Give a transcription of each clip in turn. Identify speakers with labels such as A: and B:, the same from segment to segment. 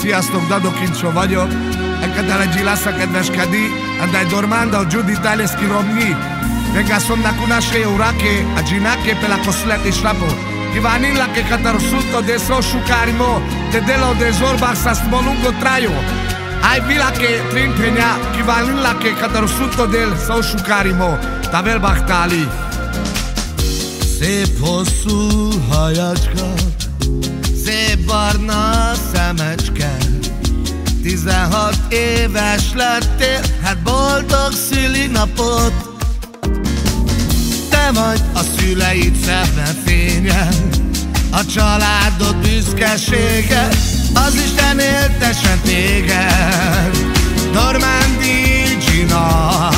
A: Sziasztok, Dado Kincsó vagyok. Enkedel egy Lassa kedveskedi, andai dormanda o giù d'Italia schiromni. Venga somna kunashe urake, a ginake per la coslete šlapo. Kivanilla che catarsuto de so shukarimo, te delo de zorba sastmo lungo trajo. Ai vila che trimpenia, kivanilla che catarsuto del so shukarimo, tavel bachtali.
B: Szép hosszú hajacska, szép barna szemecske. 16 éves lettél, hát boldog szülinapot. Te vagy a szüleid szemfénye, a családod büszkesége, az Isten éltessen téged. Normandy Gina,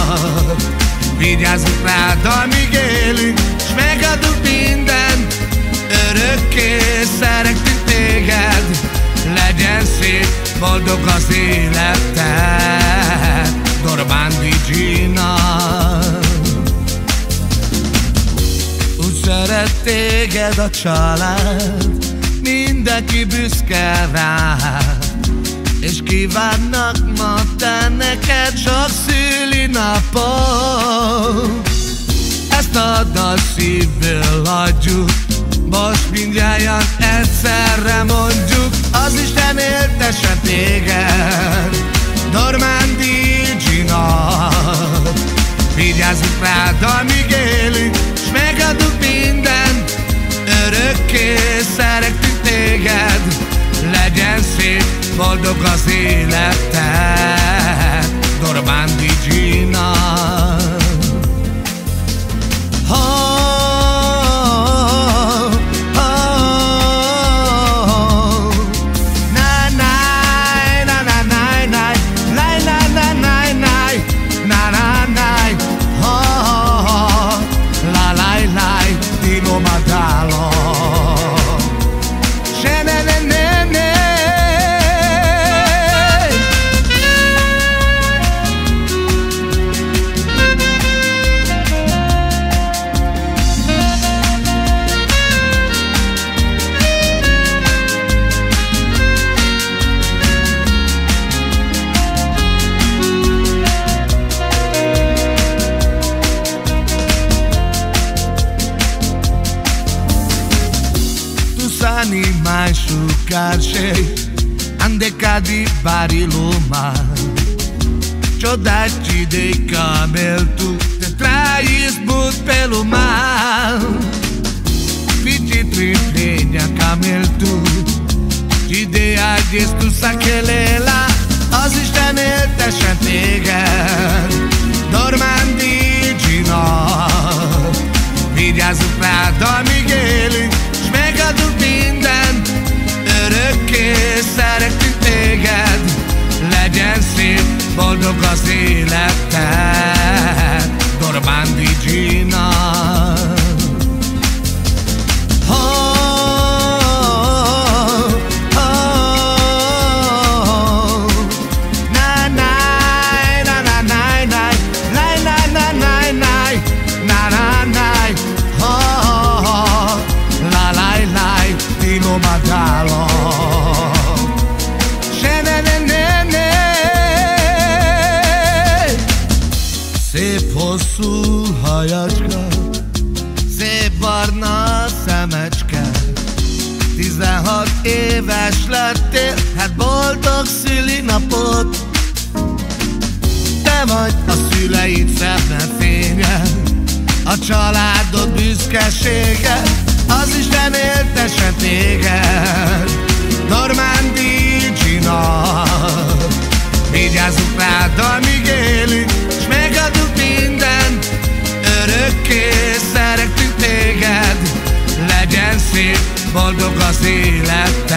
B: vigyázzunk rád, amíg élünk, s megadunk mindent, örökké szeretünk téged. Legyen szép, boldog az életed, Normandy Gina. Úgy szeret téged a család, mindenki büszke rád, és kívánnak ma te neked sok szülinapot. Ezt a dal szívből adjuk, most mindjárt egyszerre mondjuk, az Isten éltessen téged, Normandy Gina. Vigyázzunk rád, amíg élünk, s megadunk mindent, örökké szeretünk téged. Legyen szép, boldog az életed, Normandy Gina. Animai șucarșei, andeca di bariluma. Ciodati dei camel tu te trais but pelo mar. Fiti triplenha camel tu, ti dea gestu sakelela, az Isten éltessen téged, Normandy Gina. Vigyázzunk rád, amíg élünk, s megadunk mindent, örökké szeretünk téged. Legyen szép, boldog az életed, Normandy Gina. Szép hosszú hajacska, szép barna szemecske. 16 éves lettél, hát boldog szülinapot. Te vagy a szüleid szemfénye, a családod büszkesége, az Isten éltessen téged, Normandy Gina. Vigyázzunk rád, amíg élünk, s megadunk mindent, örökké szeretünk téged. Legyen szép, boldog az életed,